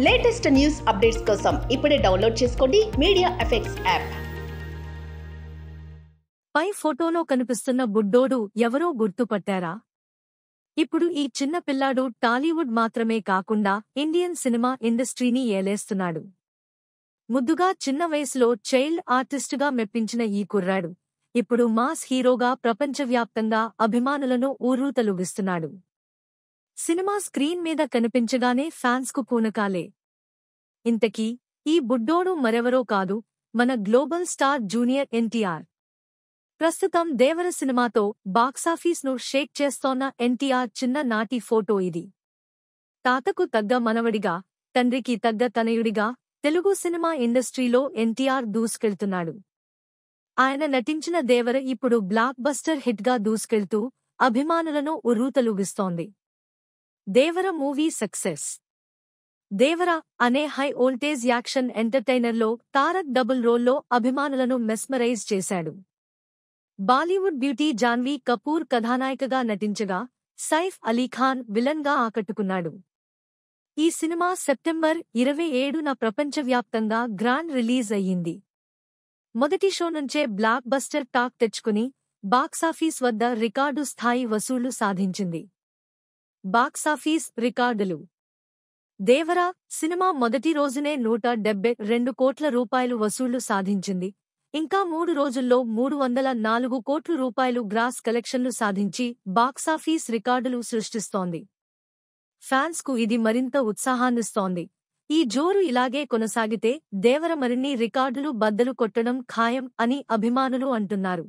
Latest news updates కోసం ఇప్పుడే download చేసుకోండి మీడియా ఎఫెక్ట్స్ యాప్. పై ఫోటోలో కనిపిస్తున్న బుడ్డోడు ఎవరో గుర్తుపట్టారా? ఇప్పుడు ఈ చిన్న పిల్లాడు టాలీవుడ్ మాత్రమే కాకుండా ఇండియన్ సినిమా ఇండస్ట్రీని ఏలేస్తున్నాడు. ముద్దుగా చిన్న వయసులో చైల్డ్ ఆర్టిస్టుగా మెప్పించిన ఈ కుర్రాడు ఇప్పుడు మాస్ హీరోగా ప్రపంచవ్యాప్తంగా అభిమానులను ఊరూతలూగిస్తున్నాడు. సినిమా స్క్రీన్ మీద కనిపించగానే ఫ్యాన్స్కు పూనకాలే. ఇంతకీ ఈ బుడ్డోడు మరెవరో కాదు, మన గ్లోబల్ స్టార్ జూనియర్ ఎన్టీఆర్. ప్రస్తుతం దేవర సినిమాతో బాక్సాఫీస్ను షేక్ చేస్తోన్న ఎన్టీఆర్ చిన్న నాటి ఫోటో ఇది. తాతకు తగ్గ మనవడిగా, తండ్రికి తగ్గ తనయుడిగా తెలుగు సినిమా ఇండస్ట్రీలో ఎన్టీఆర్ దూసుకెళ్తున్నాడు. ఆయన నటించిన దేవర ఇప్పుడు బ్లాక్ బస్టర్ హిట్గా దూసుకెళ్తూ అభిమానులను ఉర్రూతలూగిస్తోంది. దేవర మూవీ సక్సెస్. దేవర అనే హై వోల్టేజ్ యాక్షన్ ఎంటర్టైనర్లో తారక్ డబుల్ రోల్లో అభిమానులను మెస్మరైజ్ చేశాడు. బాలీవుడ్ బ్యూటీ జాన్వీ కపూర్ కథానాయికగా నటించగా సైఫ్ అలీఖాన్ విలన్గా ఆకట్టుకున్నాడు. ఈ సినిమా సెప్టెంబర్ 27న ప్రపంచవ్యాప్తంగా గ్రాండ్ రిలీజ్ అయ్యింది. మొదటి షో నుంచే బ్లాక్ బస్టర్ టాక్ తెచ్చుకుని బాక్సాఫీస్ వద్ద రికార్డు స్థాయి వసూళ్లు సాధించింది. బాక్సాఫీస్ రికార్డులు. దేవర సినిమా మొదటి రోజునే 172 కోట్ల రూపాయలు వసూళ్లు సాధించింది. ఇంకా 3 రోజుల్లో 304 కోట్ల రూపాయలు గ్రాస్ కలెక్షన్లు సాధించి బాక్సాఫీస్ రికార్డులు సృష్టిస్తోంది. ఫ్యాన్స్కు ఇది మరింత ఉత్సాహాన్నిస్తోంది. ఈ జోరు ఇలాగే కొనసాగితే దేవర మరిన్ని రికార్డులు బద్దలు కొట్టడం ఖాయం అని అభిమానులు అంటున్నారు.